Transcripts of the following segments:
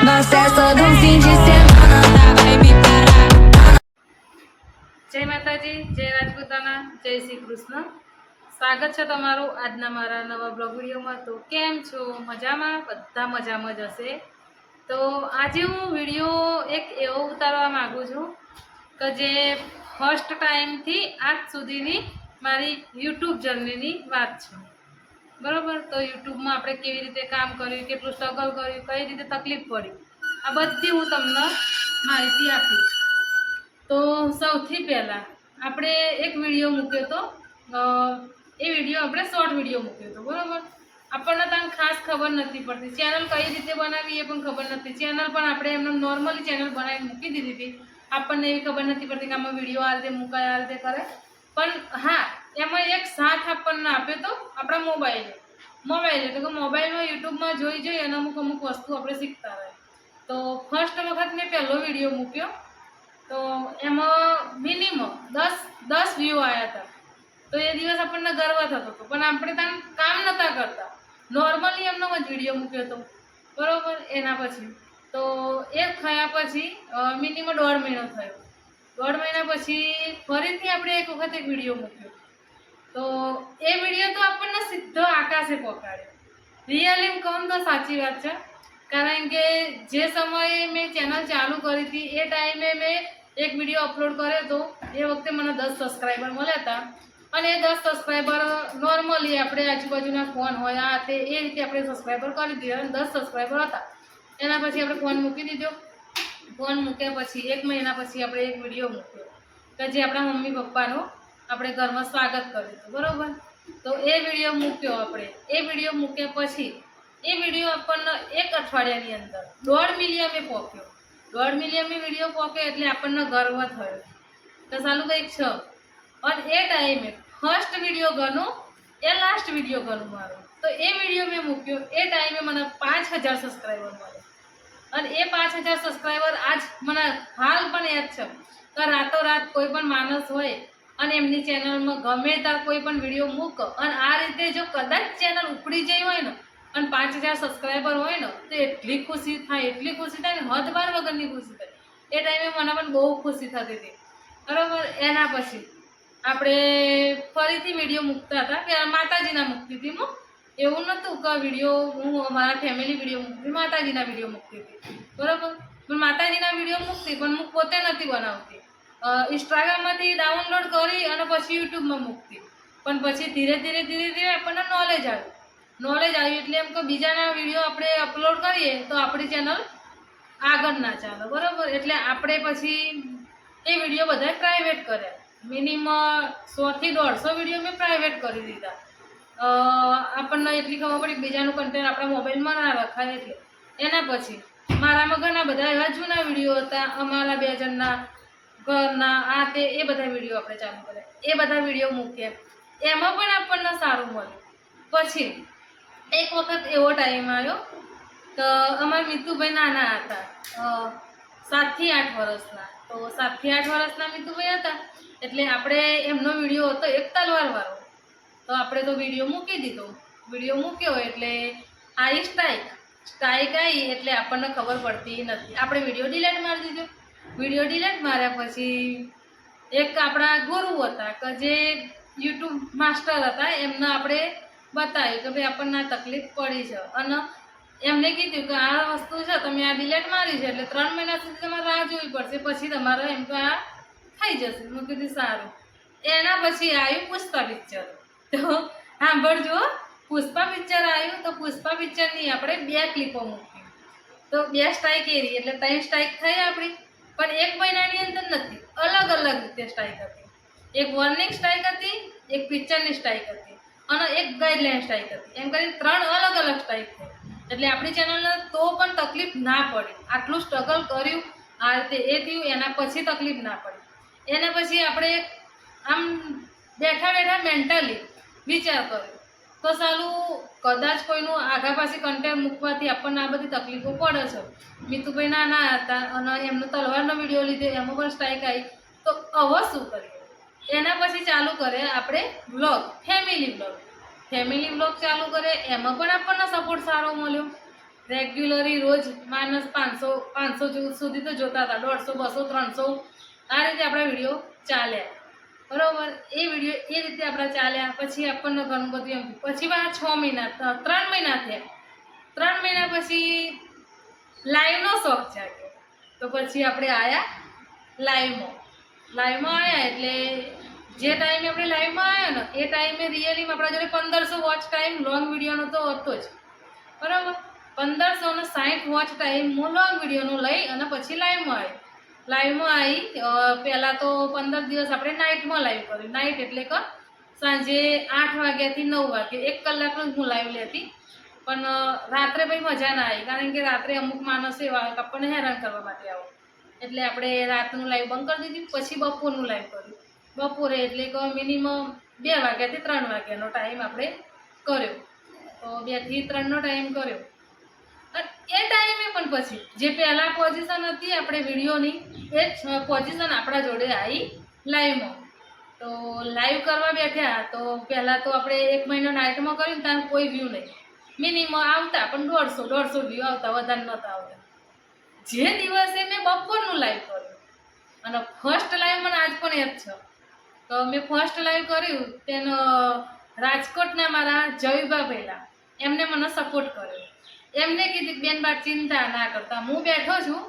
Nós é só de fim de semana, tá? Vai me parar. જય માતાજી, જય રાજપૂતાના, જય શ્રી કૃષ્ણ. સ્વાગત છે તમારું આજના મારા નવા બ્લોગ વિડીયોમાં. તો કેમ છો? મજામાં? બધા મજામાં જ હશે. તો આજે હું વિડીયો એક એવો ઉતારવા માગું છું કે જે ફર્સ્ટ ટાઈમથી આજ સુધીની મારી યુટ્યુબ જર્નીની વાત છે. બરાબર? તો યુટ્યુબમાં આપણે કેવી રીતે કામ કર્યું, કેટલું સ્ટ્રગલ કર્યું, કઈ રીતે તકલીફ પડી, આ બધી હું તમને માહિતી આપીશ. તો સૌથી પહેલાં આપણે એક વિડીયો મૂક્યો હતો. એ વિડીયો આપણે શોર્ટ વિડીયો મૂક્યો હતો. બરાબર? આપણને ત્યાં ખાસ ખબર નથી પડતી ચેનલ કઈ રીતે બનાવી, એ પણ ખબર નથી. ચેનલ પણ આપણે એમને નોર્મલી ચેનલ બનાવીને મૂકી દીધી હતી. આપણને એવી ખબર નથી પડતી કે આમાં વિડીયો આ રીતે મુકાય, આ રીતે કરે. પણ હા, એમાં એક સાથ આપણને આપ્યો તો આપણા મોબાઈલ એટલે કે મોબાઈલમાં યુટ્યુબમાં જોઈ અને અમુક વસ્તુ આપણે શીખતા હોય. તો ફર્સ્ટ વખત મેં પહેલો વિડીયો મૂક્યો તો એમાં મિનિમમ 10 વ્યૂ આવ્યા હતા. તો એ દિવસ આપણને ગર્વ થતો હતો, પણ આપણે ત્યાં કામ નહોતા કરતા, નોર્મલી એમનો જ વિડીયો મૂક્યો હતો. બરાબર? એના પછી તો એ થયા પછી મિનિમમ 1.5 મહિનો થયો. 1.5 મહિના પછી ફરીથી આપણે એક વખત એક વિડીયો મૂક્યો. તો એ વિડીયો તો આપણને સીધો આકાશે પહોંચાડ્યો. રિયલી કહું તો સાચી વાત છે. કારણ કે જે સમયે મેં ચેનલ ચાલુ કરી હતી એ ટાઈમે મેં એક વિડીયો અપલોડ કર્યો હતો. એ વખતે મને 10 સબસ્ક્રાઈબર મળ્યા હતા. અને એ 10 સબસ્ક્રાઈબર નોર્મલી આપણે આજુબાજુના ફોન હોય આ તે એ રીતે આપણે સબસ્ક્રાઈબર કરી દીધા. અને 10 સબસ્ક્રાઈબર હતા. એના પછી આપણે ફોન મૂકી દીધો. ફોન મૂક્યા પછી 1 મહિના પછી આપણે એક વિડીયો મૂક્યો કે જે આપણા મમ્મી પપ્પાનું આપણે ઘરમાં સ્વાગત કર્યું હતું. બરાબર? તો એ વિડીયો મૂક્યો આપણે. એ વિડીયો મૂક્યા પછી એ વિડીયો આપણને એક અઠવાડિયાની અંદર 1.5 મિલિયને પહોંચ્યો. 1.5 મિલિયન વિડીયો પહોંચે એટલે આપણને ગર્વ થયો તો સાલું કંઈક છે. અને એ ટાઈમે ફર્સ્ટ વિડીયો ગણો એ લાસ્ટ વિડીયો ગણું મારો. તો એ વિડીયો મેં મૂક્યો એ ટાઈમે મને 5000 સબસ્ક્રાઈબર મળે. અને એ 5000 સબસ્ક્રાઈબર આજ મને હાલ પણ યાદ છે કે રાતોરાત કોઈ પણ માણસ હોય અને એમની ચેનલમાં ગમે ત્યાં કોઈ પણ વિડીયો મૂક અને આ રીતે જો કદાચ ચેનલ ઉપડી જઈ હોય ને અને 5000 સબસ્ક્રાઈબર હોય ને તો એટલી ખુશી થાય ને હદ બાર વગરની ખુશી થાય. એ ટાઈમે મને પણ બહુ ખુશી થતી હતી. બરાબર? એના પછી આપણે ફરીથી વિડીયો મૂકતા હતા કે માતાજીના મૂકતી હતી. હું એવું નહોતું કે વિડીયો હું અમારા ફેમિલી વિડીયો મૂકતી, માતાજીના વિડીયો મૂકતી હતી. બરાબર? પણ માતાજીના વિડીયો મૂકતી પણ હું પોતે નથી બનાવતી. ઇન્સ્ટાગ્રામમાંથી ડાઉનલોડ કરી અને પછી યુટ્યુબમાં મૂકતી. પણ પછી ધીરે ધીરે આપણને નોલેજ આવ્યું એટલે એમ કે બીજાના વિડીયો આપણે અપલોડ કરીએ તો આપણી ચેનલ આગળ ના ચાલે. બરાબર? એટલે આપણે પછી એ વિડીયો બધા પ્રાઇવેટ કર્યા. મિનિમમ 100 થી 150 વિડીયો મેં પ્રાઇવેટ કરી દીધા. આપણને એટલી ખબર પડી બીજાનું કન્ટેન્ટ આપણા મોબાઈલમાં ના રખાય એટલે. એના પછી મારામાં ઘણા બધા એવા જૂના વિડીયો હતા અમારા 2 જણના ઘરના આ તે એ બધા વિડીયો આપણે ચાલુ કર્યા. એ બધા વિડીયો મૂક્યા. એમાં પણ આપણને સારું મળ્યું. પછી એક વખત એવો ટાઈમ આવ્યો તો અમારા મિતુભાઈ નાના હતા, 7 થી 8 વર્ષના. તો 7 થી 8 વર્ષના મિતુભાઈ હતા એટલે આપણે એમનો વિડીયો હતો એક તલવારવાળો. તો આપણે તો વિડીયો મૂકી દીધો. વિડીયો મૂક્યો એટલે આવી સ્ટ્રાઇક આવી એટલે આપણને ખબર પડતી નથી. આપણે વિડીયો ડિલીટ મારી દીધો. વિડીયો ડિલીટ માર્યા પછી એક આપણા ગુરુ હતા કે જે યુટ્યુબ માસ્ટર હતા એમને આપણે બતાવ્યું કે ભાઈ આપણને આ તકલીફ પડી છે અને એમને કીધું કે આ વસ્તુ છે તમે આ ડિલીટ મારી છે એટલે 3 મહિના સુધી તમારે રાહ જોવી પડશે, પછી તમારે એમ તો આ થઈ જશે. મેં કીધું સારું. એના પછી આવ્યું પુષ્પા પિક્ચર. તો સાંભળજો, પુષ્પા પિક્ચર આવ્યું તો પુષ્પા પિક્ચરની આપણે 2 ક્લિપો મૂકી. તો 2 સ્ટ્રાઇક એરી એટલે 3 સ્ટ્રાઇક થઈ આપણી. પણ 1 મહિનાની અંદર નથી, અલગ રીતે સ્ટ્રાઇક હતી. એક વોર્નિંગ સ્ટ્રાઇક હતી, એક પિક્ચરની સ્ટ્રાઇક હતી અને એક ગાઈડલાઈન સ્ટ્રાઇક હતી. એમ કરીને 3 અલગ સ્ટ્રાઇક થઈ. એટલે આપણી ચેનલને તો પણ તકલીફ ના પડી. આટલું સ્ટ્રગલ કર્યું આ રીતે એ થયું એના પછી તકલીફ ના પડી. એના પછી આપણે આમ બેઠા મેન્ટલી વિચાર કર્યો તો સાલું કદાચ કોઈનું આગા પાછી કન્ટેન્ટ મૂકવાથી આપણને આ બધી તકલીફો પડે છે. મિતુભાઈ નાના હતા અને એમનો તલવારનો વિડીયો લીધો એમાં પણ સ્ટ્રાઇક આવી. તો હવે શું કરીએ? એના પછી ચાલુ કરે આપણે ફેમિલી બ્લોગ ચાલુ કરે. એમાં પણ આપણને સપોર્ટ સારો મળ્યો. રેગ્યુલરી રોજ માણસ 500 સુધી તો જોતા હતા, 150, 200, 300 આ રીતે આપણા વિડીયો ચાલ્યા. બરોબર, એ વિડીયો એ રીતે આપણા ચાલ્યા. પછી આપણને ઘણું બધું એમ પછી 6 મહિના 3 મહિના થયા. 3 મહિના પછી લાઈવનો શોખ જાગ્યો. તો પછી આપણે આવ્યા લાઈવમાં આવ્યા. એટલે જે ટાઈમે આપણે લાઈવમાં આવ્યા ને એ ટાઈમે રિયલીમાં આપણા જોડે 1500 વોચ ટાઈમ લોંગ વિડીયોનો તો હતો જ. બરાબર, 1560 વોચ ટાઈમ હું લોંગ વિડીયોનો લઈ અને પછી લાઈવમાં આવી. પહેલાં તો 15 દિવસ આપણે નાઇટમાં લાઈવ કર્યું. નાઇટ એટલે કે સાંજે 8 વાગ્યાથી 9 વાગે 1 કલાકનું હું લાઈવ લેતી. પણ રાત્રે ભાઈ મજા ના આવી, કારણ કે રાત્રે અમુક માણસો એવા હોય કે આપણને હેરાન કરવા માટે આવો, એટલે આપણે રાતનું લાઈવ બંધ કરી દીધું. પછી બપોરનું લાઈવ કર્યું. બપોરે એટલે કે મિનિમમ 2 વાગ્યાથી 3 વાગ્યાનો ટાઈમ આપણે કર્યો. તો 2 થી 3નો ટાઈમ કર્યો. એ ટાઈમે પણ પછી જે પહેલાં પોઝિશન હતી આપણે વિડીયોની, એ જ પોઝિશન આપણા જોડે આવી લાઈવમાં. તો લાઈવ કરવા બેઠ્યા તો પહેલાં તો આપણે 1 મહિનો નાઇટમાં કર્યું, ત્યાં કોઈ વ્યૂ નહીં. મિનિમમ આવતા પણ 150 વ્યૂ આવતા, વધારે નહોતા આવતા. જે દિવસે મેં બપોરનું લાઈવ કર્યું અને ફર્સ્ટ લાઈવ મને આજ પણ યાદ છે. તો મેં ફર્સ્ટ લાઈવ કર્યું તેનો રાજકોટના મારા જયુભા પહેલાં એમને મને સપોર્ટ કર્યો. એમને કીધું બેન બા ચિંતા ના કરતા, હું બેઠો છું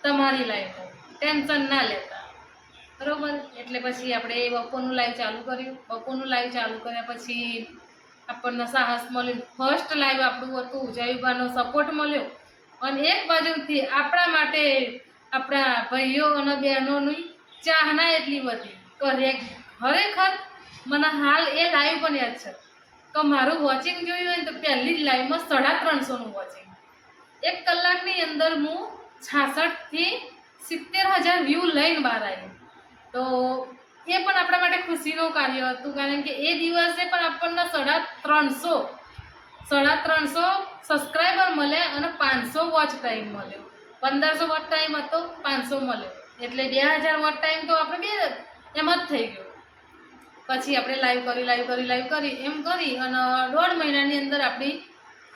તમારી લાઈવમાં, ટેન્શન ના લેતા. બરાબર, એટલે પછી આપણે બપોરનું લાઈવ ચાલુ કર્યું. બપોરનું લાઈવ ચાલુ કર્યા પછી આપણને સાહસ મળ્યું. ફર્સ્ટ લાઈવ આપણું હતું, જયુભાનો સપોર્ટ મળ્યો. અને એક બાજુથી આપણા માટે આપણા ભાઈઓ અને બહેનોની ચાહના એટલી બધી ખરેખર મને હાલ એ લાઈવ પણ યાદ છે કે મારું વોચિંગ જોયું હોય તો પહેલી જ લાઈવમાં 350નું વોચિંગ. 1 કલાકની અંદર હું 66થી 70,000 વ્યૂ લઈને બહાર આવી. તો એ પણ આપણા માટે ખુશીનું કાર્ય હતું, કારણ કે એ દિવસે પણ આપણને 350 સબસ્ક્રાઈબર મળ્યા અને 500 વોચ ટાઈમ મળ્યો. 1500 વોચ ટાઈમ હતો, 500 મળ્યો, એટલે 2000 વોચ ટાઈમ તો આપણે એમ જ થઈ ગયો. પછી આપણે લાઈવ કરી એમ કરી અને 1.5 મહિનાની અંદર આપણી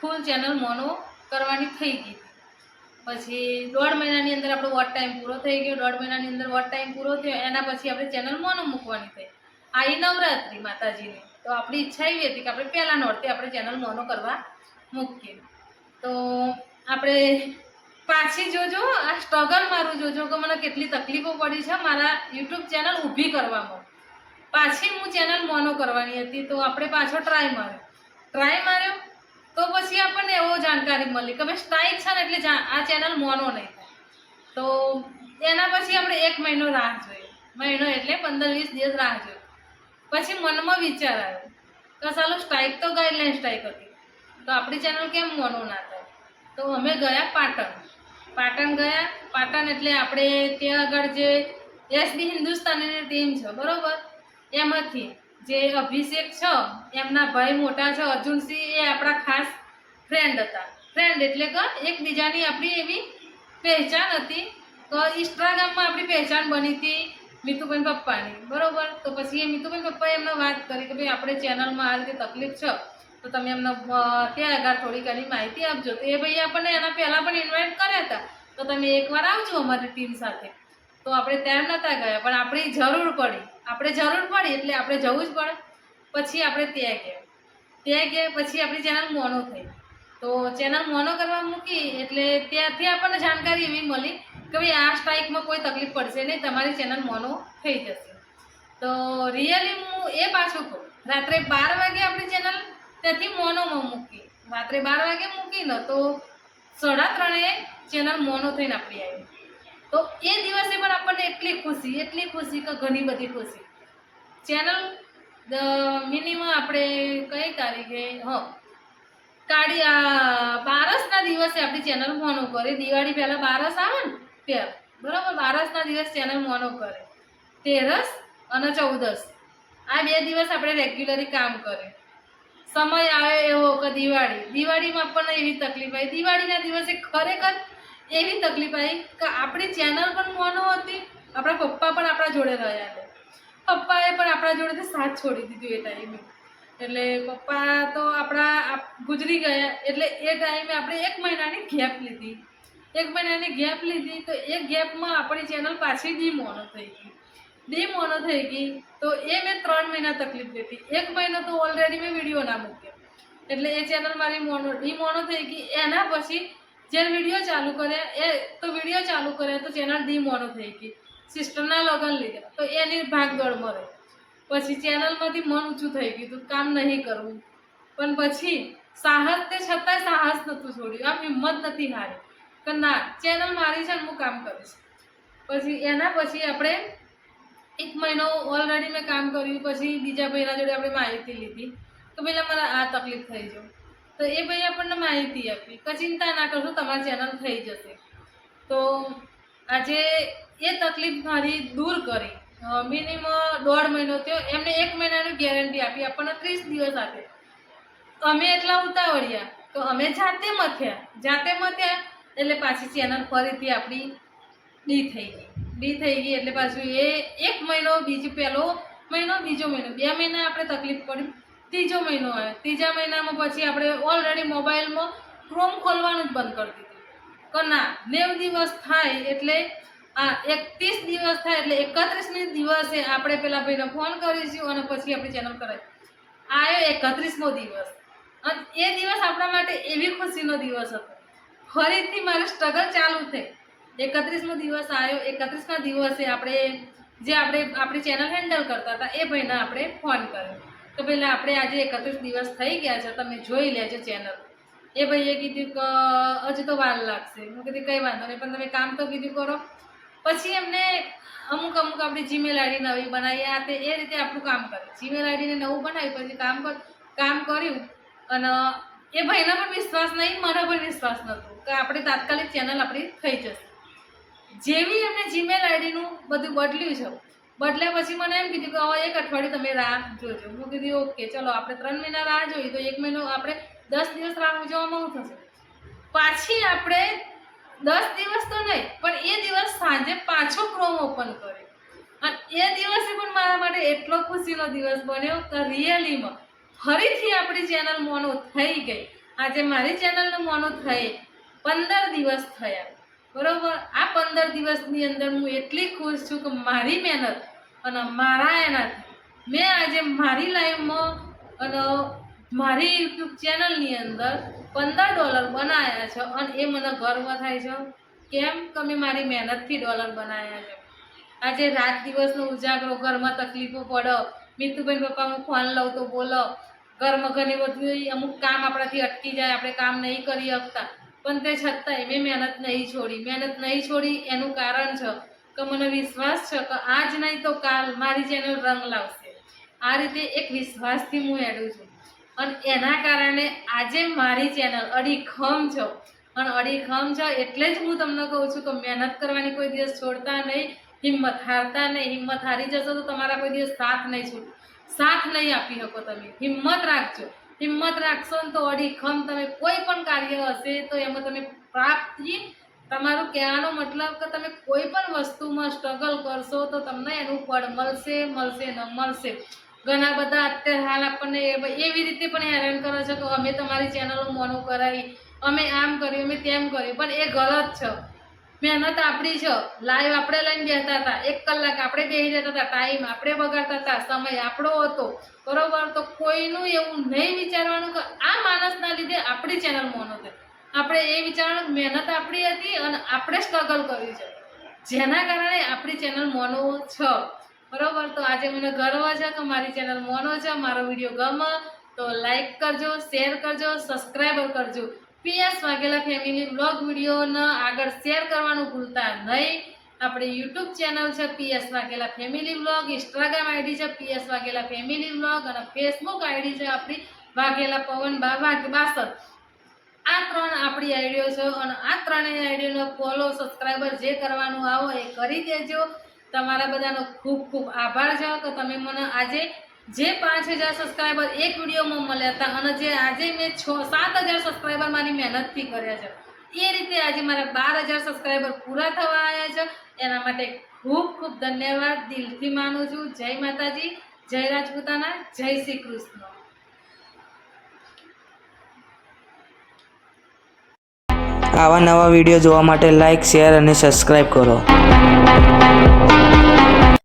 ફૂલ ચેનલ મોનો કરવાની થઈ ગઈ. પછી 1.5 મહિનાની અંદર આપણો વોચ ટાઈમ પૂરો થઈ ગયો. 1.5 મહિનાની અંદર વોચ ટાઈમ પૂરો થયો, એના પછી આપણે ચેનલ મોનો મૂકવાની થઈ. આવી નવરાત્રિ માતાજીની, તો આપણી ઈચ્છા એવી હતી કે આપણે પહેલાં નોરતે આપણે ચેનલ મોનો કરવા મૂકીએ. તો આપણે પાછી જોજો, આ સ્ટ્રગલ મારું જોજો કે મને કેટલી તકલીફો પડી છે મારા યુટ્યુબ ચેનલ ઊભી કરવામાં. પાછી હું ચેનલ મોનો કરવાની હતી, તો આપણે પાછો ટ્રાય માર્યો. તો પછી આપણને એવો જાણકારી મળી કે ભાઈ સ્ટ્રાઇક છે ને એટલે આ ચેનલ મોનો નહીં થાય. તો એના પછી આપણે 1 મહિનો રાહ જોઈ. મહિનો એટલે 15-20 દિવસ રાહ જોઈ. પછી મનમાં વિચાર આવ્યો કે ચાલો સ્ટ્રાઇક તો ગાઈડલાઇન સ્ટ્રાઇક હતી, તો આપણી ચેનલ કેમ મોનો ના થાય. તો અમે ગયા પાટણ ગયા. પાટણ એટલે આપણે ત્યાં આગળ જે એસબી હિન્દુસ્તાનીની ટીમ છે, બરાબર, એમાંથી જે અભિષેક છે એમના ભાઈ મોટા છે અર્જુનસિંહ, એ આપણા ખાસ ફ્રેન્ડ હતા. ફ્રેન્ડ એટલે કે એકબીજાની આપણી એવી પહેચાન હતી તો ઇન્સ્ટાગ્રામમાં આપણી પહેચાન બની હતી મીતુબેન પપ્પાની. બરાબર, તો પછી એ મીતુબેન પપ્પાએ એમને વાત કરી કે ભાઈ આપણે ચેનલમાં આ રીતે તકલીફ છે, તો તમે એમને ત્યાં આગળ થોડીક એની માહિતી આપજો. તો એ ભાઈ આપણને એના પહેલાં પણ ઇન્વાઇટ કર્યા હતા, તો તમે એકવાર આવજો અમારી ટીમ સાથે. તો આપણે ત્યાં નહોતા ગયા, પણ આપણી જરૂર પડી એટલે આપણે જવું જ પડે. પછી આપણે ત્યાં ગયા પછી આપણી ચેનલ મોનો થઈ. તો ચેનલ મોનો કરવા મૂકી એટલે ત્યાંથી આપણને જાણકારી એવી મળી કે ભાઈ આ સ્ટ્રાઇકમાં કોઈ તકલીફ પડશે નહીં, તમારી ચેનલ મોનો થઈ જશે. તો રિયલી હું એ પાછું કહું, રાત્રે 12 વાગે આપણી ચેનલ ત્યાંથી મોનોમાં મૂકી. રાત્રે 12 વાગે મૂકીને તો 3:30 ચેનલ મોનો થઈને આપણી આવી. તો એ દિવસે પણ આપણને એટલી ખુશી કે ઘણી બધી ખુશી. ચેનલ મિનિમમ આપણે કઈ તારીખે બારસના દિવસે આપણી ચેનલ મોનો કરે. દિવાળી પહેલાં બારસ આવે ને ત્યારે, બરાબર, બારસના દિવસ ચેનલ મોનો કરે. 13 અને 14 આ 2 દિવસ આપણે રેગ્યુલરી કામ કરે. સમય આવે એવો કે દિવાળીમાં આપણને એવી તકલીફ આવી. દિવાળીના દિવસે ખરેખર એવી તકલીફ આવી કે આપણી ચેનલ પણ મોનો હતી, આપણા પપ્પા પણ આપણા જોડે રહ્યા હતા. પપ્પાએ પણ આપણા જોડેથી સાથ છોડી દીધું એ ટાઈમે. એટલે પપ્પા તો આપણા ગુજરી ગયા, એટલે એ ટાઈમે આપણે 1 મહિનાની ગેપ લીધી. 1 મહિનાની ગેપ લીધી તો એ ગેપમાં આપણી ચેનલ પાછી ડીમોનો થઈ ગઈ. તો એ મેં 3 મહિના તકલીફ લીધી. 1 મહિનો તો ઓલરેડી મેં વિડીયો ના મૂક્યો, એટલે એ ચેનલ મારી ડીમોનો થઈ ગઈ. એના પછી જ્યારે વિડીયો ચાલુ કર્યા તો ચેનલ ડીમોનો થઈ ગઈ. સિસ્ટરના લગ્ન લીધા તો એની ભાગદોડમાં રહી. પછી ચેનલમાંથી મન ઊંચું થઈ ગયું હતું, કામ નહીં કરવું. પણ પછી તે છતાંય સાહસ નહોતું છોડ્યું, આમ હિંમત નથી હારી કે ના, ચેનલ મારી છે ને હું કામ કરીશ. પછી એના પછી આપણે 1 મહિનો ઓલરેડી મેં કામ કર્યું. પછી બીજા ભાઈના જોડે આપણે માહિતી લીધી કે પહેલાં મારે આ તકલીફ થઈ જાય. તો એ ભાઈ આપણને માહિતી આપી કે ચિંતા ના કરશો, તમારી ચેનલ થઈ જશે. તો આજે એ તકલીફ મારી દૂર કરી. મિનિમમ 1.5 મહિનો થયો. એમને 1 મહિનાની ગેરંટી આપી, આપણને 30 દિવસ આપે. અમે એટલા ઉતાવળ્યા તો અમે જાતે મથ્યા એટલે પાછી ચેનલ ફરીથી આપણી ડી થઈ ગઈ. એટલે પાછું એ 1 મહિનો, પહેલો મહિનો, બીજો મહિનો, 2 મહિના આપણે તકલીફ પડી. ત્રીજો મહિનો આવ્યો. ત્રીજા મહિનામાં પછી આપણે ઓલરેડી મોબાઈલમાં ક્રોમ ખોલવાનું જ બંધ કરી દીધું કે ના, 90 દિવસ થાય એટલે 31 દિવસ થાય એટલે 31મી દિવસે આપણે પેલા ભાઈને ફોન કરીશું અને પછી આપણી ચેનલ કરાય. આવ્યો 31મો દિવસ, અને એ દિવસ આપણા માટે એવી ખુશીનો દિવસ હતો. ફરીથી મારું સ્ટ્રગલ ચાલુ થઈ. 31મો દિવસ આવ્યો. 31મા દિવસે આપણે આપણી ચેનલ હેન્ડલ કરતા હતા એ ભાઈને આપણે ફોન કર્યો તો પહેલાં આપણે આજે 31 દિવસ થઈ ગયા છે, તમે જોઈ લેજો ચેનલ. એ ભાઈએ કીધું કે હજુ તો વાર લાગશે. હું કીધું કંઈ વાંધો નહીં, પણ તમે કામ તો કીધું કરો. પછી એમને અમુક આપણી જીમેલ આઈડી નવી બનાવી, આ તે એ રીતે આપણું કામ કરે. જીમેલ આઈડીને નવું બનાવી પછી કામ કર્યું. અને એ ભાઈના પણ વિશ્વાસ નહીં, મારા પણ વિશ્વાસ નહોતો કે આપણે તાત્કાલિક ચેનલ આપણી થઈ જશે. જેવી એમને જીમેલ આઈડીનું બધું બદલ્યું છે, બદલ્યા પછી મને એમ કીધું કે હવે 1 અઠવાડિયું તમે રાહ જોજો. હું કીધું ઓકે, ચલો આપણે 3 મહિના રાહ જોઈ તો 1 મહિનો આપણે 10 દિવસ રાહ જોવામાં શું થશે. પાછી આપણે 10 દિવસ તો નહીં, પણ એ દિવસ સાંજે પાછો ક્રોમ ઓપન કર્યો. અને એ દિવસે પણ મારા માટે એટલો ખુશીનો દિવસ બન્યો કે રિયલીમાં ફરીથી આપણી ચેનલ મોનો થઈ ગઈ. આજે મારી ચેનલનો મોનો થઈ 15 દિવસ થયા, બરાબર. આ 15 દિવસની અંદર હું એટલી ખુશ છું કે મારી મહેનત અને મારા એનાથી મેં આજે મારી લાઈફમાં અને મારી યુટ્યુબ ચેનલની અંદર $15 બનાવ્યા છે. અને એ મને ગર્વ થાય છે. કેમ કે મેં મારી મહેનતથી ડોલર બનાવ્યા છે. આજે રાત દિવસનો ઉજાગરો, ઘરમાં તકલીફો પડે, મીતુભાઈ પપ્પા હું ફોન લઉં તો બોલો, ઘરમાં ઘણી બધી અમુક કામ આપણાથી અટકી જાય, આપણે કામ નહીં કરી શકતા, પણ તે છતાંય મેં મહેનત નહીં છોડી. એનું કારણ છે કે મને વિશ્વાસ છે કે આજ નહીં તો કાલ મારી ચેનલ રંગ લાવશે. આ રીતે એક વિશ્વાસથી હું હેડું છું. અને એના કારણે આજે મારી ચેનલ અડીખમ છે. અને અડીખમ છે એટલે જ હું તમને કહું છું કે મહેનત કરવાની કોઈ દિવસ છોડતા નહીં, હિંમત હારતા નહીં. હિંમત હારી જશો તો તમારા કોઈ દિવસ સાથ નહીં આપી શકો. તમે હિંમત રાખજો. હિંમત રાખશો ને તો અડીખમ તમે કોઈ પણ કાર્ય હશે તો એમાં તમે પ્રાપ્તિ, તમારું કહેવાનો મતલબ કે તમે કોઈ પણ વસ્તુમાં સ્ટ્રગલ કરશો તો તમને એનું ફળ મળશે. ઘણા બધા અત્યારે હાલ આપણને એવી રીતે પણ હેરાન કરે છે કે અમે તમારી ચેનલો મોનું કરાવી, અમે આમ કર્યું, અમે તેમ કર્યું, પણ એ ગલત છે. મહેનત આપણી છે. લાઈવ આપણે લઈને બેસતા હતા, 1 કલાક આપણે બેસી જતા હતા, ટાઈમ આપણે બગાડતા હતા, સમય આપણો હતો, બરોબર. તો કોઈનું એવું નહીં વિચારવાનું કે આ માણસના લીધે આપણી ચેનલ મોનો થઈ. આપણે એ વિચારવાનું મહેનત આપણી હતી અને આપણે સ્ટ્રગલ કર્યું છે, જેના કારણે આપણી ચેનલ મોનો છે, બરોબર. તો આજે મને ગર્વ છે કે મારી ચેનલ મોનો છે. મારો વિડીયો ગમે તો લાઈક કરજો, શેર કરજો, સબસ્ક્રાઈબર કરજો. PS વાઘેલા ફેમિલી બ્લોગ વિડીયોને આગળ શેર કરવાનું ભૂલતા નહીં. આપણી યુટ્યુબ ચેનલ છે PS Vaghela family blog, Instagram ID છે PS વાઘેલા ફેમિલી બ્લોગ અને ફેસબુક આઈડી છે આપણી વાઘેલા પવનબા 62. આ 3 આપણી આઈડીઓ છે અને આ 3 આઈડીઓનો ફોલો, સબસ્ક્રાઈબર જે કરવાનું આવો એ કરી દેજો. તમારા બધાનો ખૂબ ખૂબ આભાર છે કે તમે મને આજે જે 5000 સબસ્ક્રાઈબર એક વિડીયોમાં મળ્યા હતા અને જે આજે મેં 7,000 સબસ્ક્રાઈબર મારી મહેનતથી કર્યા છે, એ રીતે આજે મારા 12,000 સબસ્ક્રાઈબર પૂરા થવા આવ્યા છે. એના માટે ખૂબ ખૂબ ધન્યવાદ દિલથી માનું છું. જય માતાજી, જય રાજપૂતાના, જય શ્રી કૃષ્ણ. આવા નવા વિડીયો જોવા માટે લાઇક, શેર અને સબસ્ક્રાઈબ કરો.